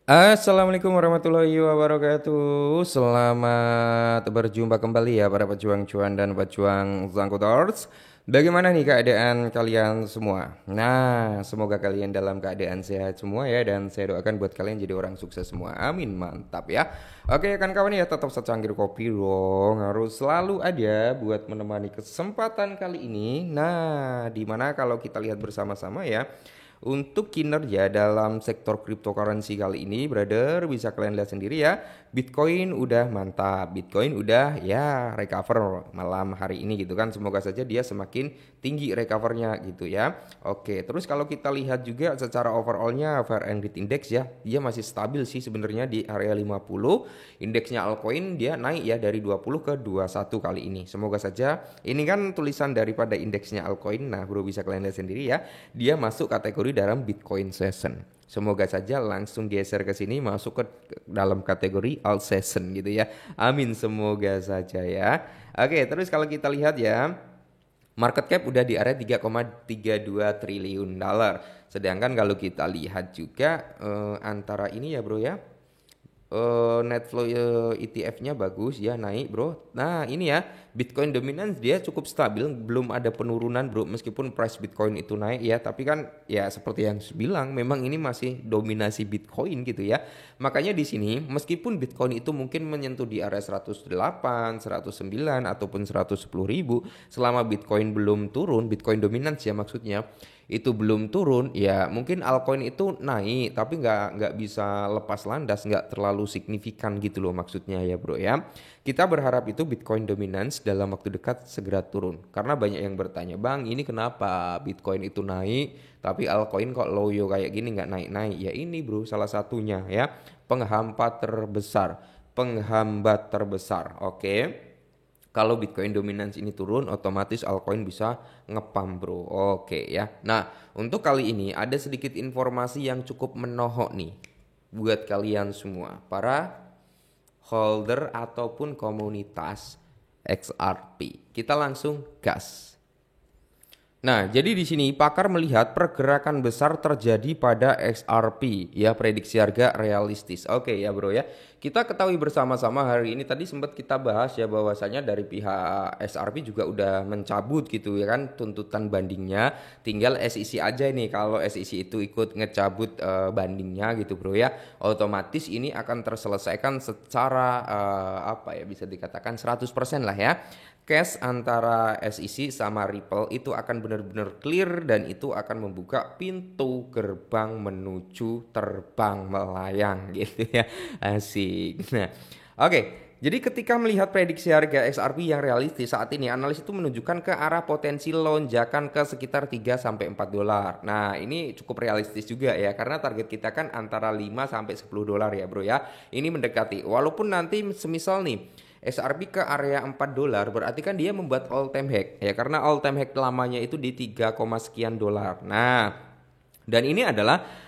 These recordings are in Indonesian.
Assalamualaikum warahmatullahi wabarakatuh. Selamat berjumpa kembali ya para pejuang cuan dan pejuang Zangkutors. Bagaimana nih keadaan kalian semua? Nah, semoga kalian dalam keadaan sehat semua ya, dan saya doakan buat kalian jadi orang sukses semua. Amin, mantap ya. Oke kan kawan ya, tetap secangkir kopi dong. Harus selalu ada buat menemani kesempatan kali ini. Nah, dimana kalau kita lihat bersama-sama ya, untuk kinerja dalam sektor cryptocurrency kali ini, brother, bisa kalian lihat sendiri ya. Bitcoin udah mantap, Bitcoin udah ya recover malam hari ini gitu kan. Semoga saja dia semakin tinggi recovernya gitu ya. Oke, terus kalau kita lihat juga secara overallnya Fair and Greed Index ya, dia masih stabil sih sebenarnya di area 50. Indeksnya altcoin dia naik ya dari 20 ke 21 kali ini. Semoga saja ini kan tulisan daripada indeksnya altcoin. Nah, bro bisa kalian lihat sendiri ya, dia masuk kategori dalam Bitcoin Session. Semoga saja langsung geser ke sini masuk ke dalam kategori alt session gitu ya. Amin semoga saja ya. Oke, terus kalau kita lihat ya, market cap udah di area 3,32 triliun dolar. Sedangkan kalau kita lihat juga antara ini ya bro ya, net flow ETF-nya bagus ya, naik bro. Nah ini ya, Bitcoin dominance dia cukup stabil, belum ada penurunan bro, meskipun price Bitcoin itu naik ya, tapi kan ya seperti yang saya bilang, memang ini masih dominasi Bitcoin gitu ya. Makanya di sini meskipun Bitcoin itu mungkin menyentuh di area 108, 109 ataupun 110 ribu, selama Bitcoin belum turun, Bitcoin dominance ya maksudnya, itu belum turun ya, mungkin altcoin itu naik tapi nggak bisa lepas landas, nggak terlalu signifikan gitu loh maksudnya ya bro ya. Kita berharap itu Bitcoin dominance dalam waktu dekat segera turun, karena banyak yang bertanya, bang ini kenapa Bitcoin itu naik tapi altcoin kok loyo kayak gini nggak naik-naik. Ya ini bro salah satunya ya, penghambat terbesar. Oke, kalau Bitcoin dominance ini turun, otomatis altcoin bisa ngepam bro. Oke ya. Nah, untuk kali ini ada sedikit informasi yang cukup menohok nih buat kalian semua, para holder ataupun komunitas XRP. Kita langsung gas. Nah, jadi di sini pakar melihat pergerakan besar terjadi pada XRP, ya prediksi harga realistis. Oke ya bro ya. Kita ketahui bersama-sama hari ini, tadi sempat kita bahas ya bahwasanya dari pihak XRP juga udah mencabut gitu ya kan tuntutan bandingnya. Tinggal SEC aja nih, kalau SEC itu ikut ngecabut bandingnya gitu bro ya, otomatis ini akan terselesaikan secara apa ya, bisa dikatakan 100% lah ya. Cash antara SEC sama Ripple itu akan benar-benar clear, dan itu akan membuka pintu gerbang menuju terbang melayang gitu ya. Asik. Nah, oke. Jadi ketika melihat prediksi harga XRP yang realistis saat ini, analis itu menunjukkan ke arah potensi lonjakan ke sekitar 3 sampai 4 dolar. Nah, ini cukup realistis juga ya, karena target kita kan antara 5 sampai 10 dolar ya, Bro ya. Ini mendekati. Walaupun nanti semisal nih XRP ke area 4 dolar, berarti kan dia membuat all time high ya, karena all time high lamanya itu di 3, sekian dolar. Nah, dan ini adalah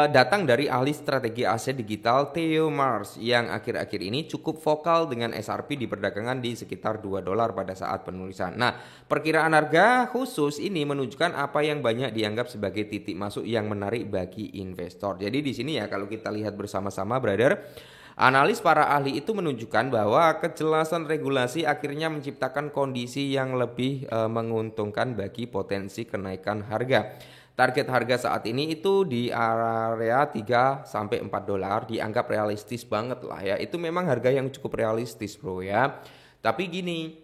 datang dari ahli strategi aset digital Theo Mars yang akhir-akhir ini cukup vokal dengan XRP di perdagangan di sekitar 2 dolar pada saat penulisan. Nah, perkiraan harga khusus ini menunjukkan apa yang banyak dianggap sebagai titik masuk yang menarik bagi investor. Jadi di sini ya, kalau kita lihat bersama-sama brother, analis para ahli itu menunjukkan bahwa kejelasan regulasi akhirnya menciptakan kondisi yang lebih menguntungkan bagi potensi kenaikan harga. Target harga saat ini itu di area 3 sampai 4 dolar dianggap realistis banget lah ya. Itu memang harga yang cukup realistis bro ya. Tapi gini,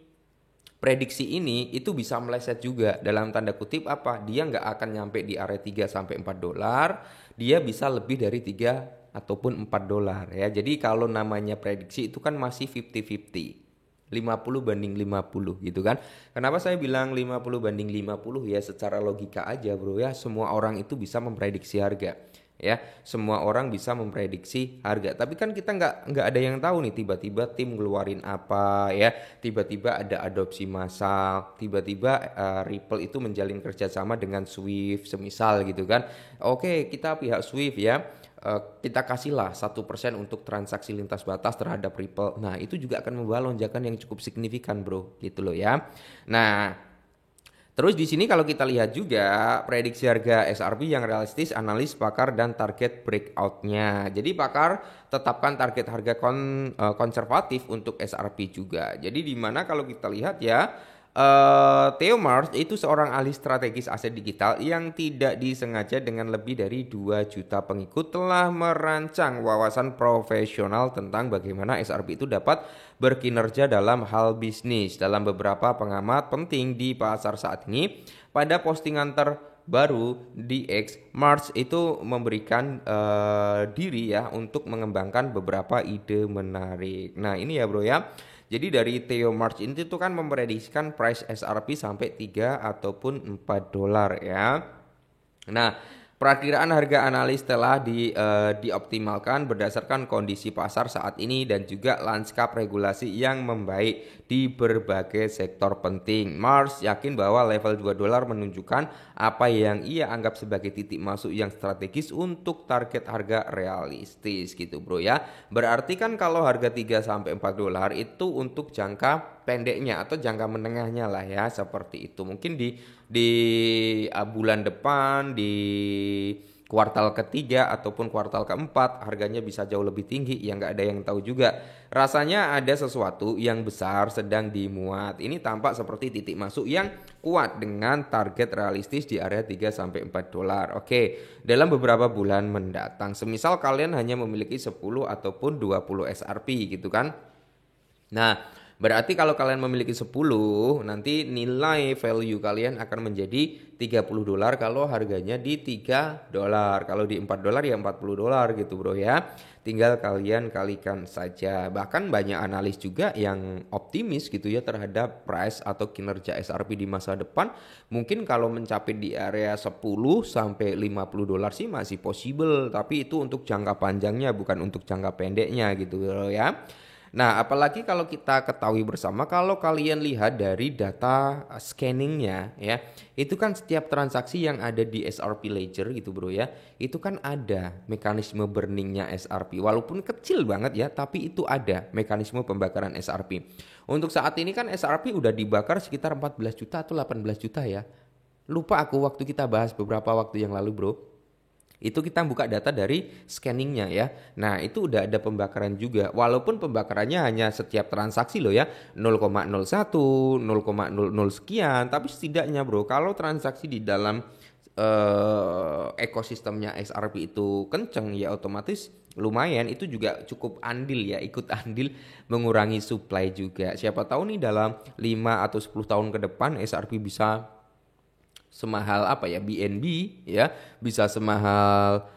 prediksi ini itu bisa meleset juga, dalam tanda kutip apa? Dia nggak akan nyampe di area 3 sampai 4 dolar, dia bisa lebih dari 3 ataupun 4 dolar ya. Jadi kalau namanya prediksi itu kan masih 50-50. 50 banding 50 gitu kan. Kenapa saya bilang 50 banding 50 ya, secara logika aja bro ya, semua orang itu bisa memprediksi harga ya, semua orang bisa memprediksi harga, tapi kan kita nggak ada yang tahu nih, tiba-tiba tim ngeluarin apa ya, tiba-tiba ada adopsi massal, tiba-tiba Ripple itu menjalin kerjasama dengan Swift semisal gitu kan. Oke, kita pihak Swift ya, kita kasihlah 1% untuk transaksi lintas batas terhadap Ripple. Nah itu juga akan membawa lonjakan yang cukup signifikan bro gitu loh ya. Nah Terus di sini kalau kita lihat juga prediksi harga SRP yang realistis, analis pakar dan target breakout-nya. Jadi pakar tetapkan target harga konservatif untuk SRP juga. Jadi di mana kalau kita lihat ya, Theo Mars itu seorang ahli strategis aset digital yang tidak disengaja dengan lebih dari 2 juta pengikut telah merancang wawasan profesional tentang bagaimana SRP itu dapat berkinerja dalam hal bisnis. Dalam beberapa pengamat penting di pasar saat ini, pada postingan terbaru di X, Mars itu memberikan diri ya untuk mengembangkan beberapa ide menarik. Nah ini ya bro ya. Jadi dari Theo March ini tuh kan memprediksikan price SRP sampai 3 ataupun 4 dolar ya. Nah, perakiraan harga analis telah dioptimalkan berdasarkan kondisi pasar saat ini dan juga lanskap regulasi yang membaik di berbagai sektor penting. Mars yakin bahwa level 2 dolar menunjukkan apa yang ia anggap sebagai titik masuk yang strategis untuk target harga realistis gitu bro ya. Berarti kan kalau harga 3 sampai 4 dolar itu untuk jangka pendeknya atau jangka menengahnya lah ya, seperti itu. Mungkin di bulan depan, di kuartal ketiga ataupun kuartal keempat harganya bisa jauh lebih tinggi, ya nggak ada yang tahu juga. Rasanya ada sesuatu yang besar sedang dimuat. Ini tampak seperti titik masuk yang kuat dengan target realistis di area 3 sampai 4 dolar. Oke, dalam beberapa bulan mendatang. Semisal kalian hanya memiliki 10 ataupun 20 SRP gitu kan. Nah, berarti kalau kalian memiliki 10, nanti nilai value kalian akan menjadi 30 dolar kalau harganya di 3 dolar. Kalau di 4 dolar ya 40 dolar gitu bro ya. Tinggal kalian kalikan saja. Bahkan banyak analis juga yang optimis gitu ya terhadap price atau kinerja SRP di masa depan. Mungkin kalau mencapai di area 10 sampai 50 dolar sih masih possible. Tapi itu untuk jangka panjangnya bukan untuk jangka pendeknya gitu bro ya. Nah, apalagi kalau kita ketahui bersama, kalau kalian lihat dari data scanningnya ya, itu kan setiap transaksi yang ada di SRP Ledger gitu bro ya, itu kan ada mekanisme burningnya SRP, walaupun kecil banget ya, tapi itu ada mekanisme pembakaran SRP. Untuk saat ini kan SRP udah dibakar sekitar 14 juta atau 18 juta ya. Lupa aku waktu kita bahas beberapa waktu yang lalu bro. Itu kita buka data dari scanningnya ya. Nah itu udah ada pembakaran juga. Walaupun pembakarannya hanya setiap transaksi loh ya. 0,01, 0,00 sekian. Tapi setidaknya bro, kalau transaksi di dalam ekosistemnya XRP itu kenceng ya otomatis lumayan. Itu juga cukup andil ya. Ikut andil mengurangi supply juga. Siapa tahu nih dalam 5 atau 10 tahun ke depan XRP bisa semahal apa ya BNB ya, bisa semahal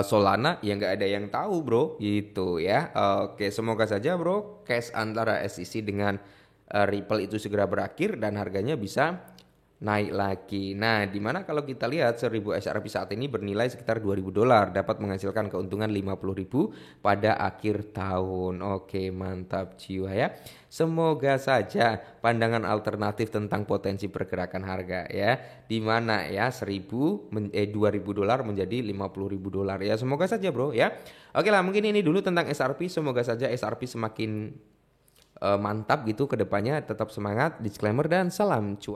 Solana, ya nggak ada yang tahu bro gitu ya. Oke, semoga saja bro cash antara SEC dengan Ripple itu segera berakhir dan harganya bisa naik lagi. Nah, dimana kalau kita lihat 1000 SRP saat ini bernilai sekitar 2000 dolar, dapat menghasilkan keuntungan 50.000 pada akhir tahun. Oke, mantap jiwa ya. Semoga saja pandangan alternatif tentang potensi pergerakan harga ya, dimana ya 2000 dolar menjadi 50.000 dolar ya. Semoga saja bro ya. Oke lah, mungkin ini dulu tentang SRP. Semoga saja SRP semakin mantap gitu ke depannya. Tetap semangat, disclaimer dan salam cuan.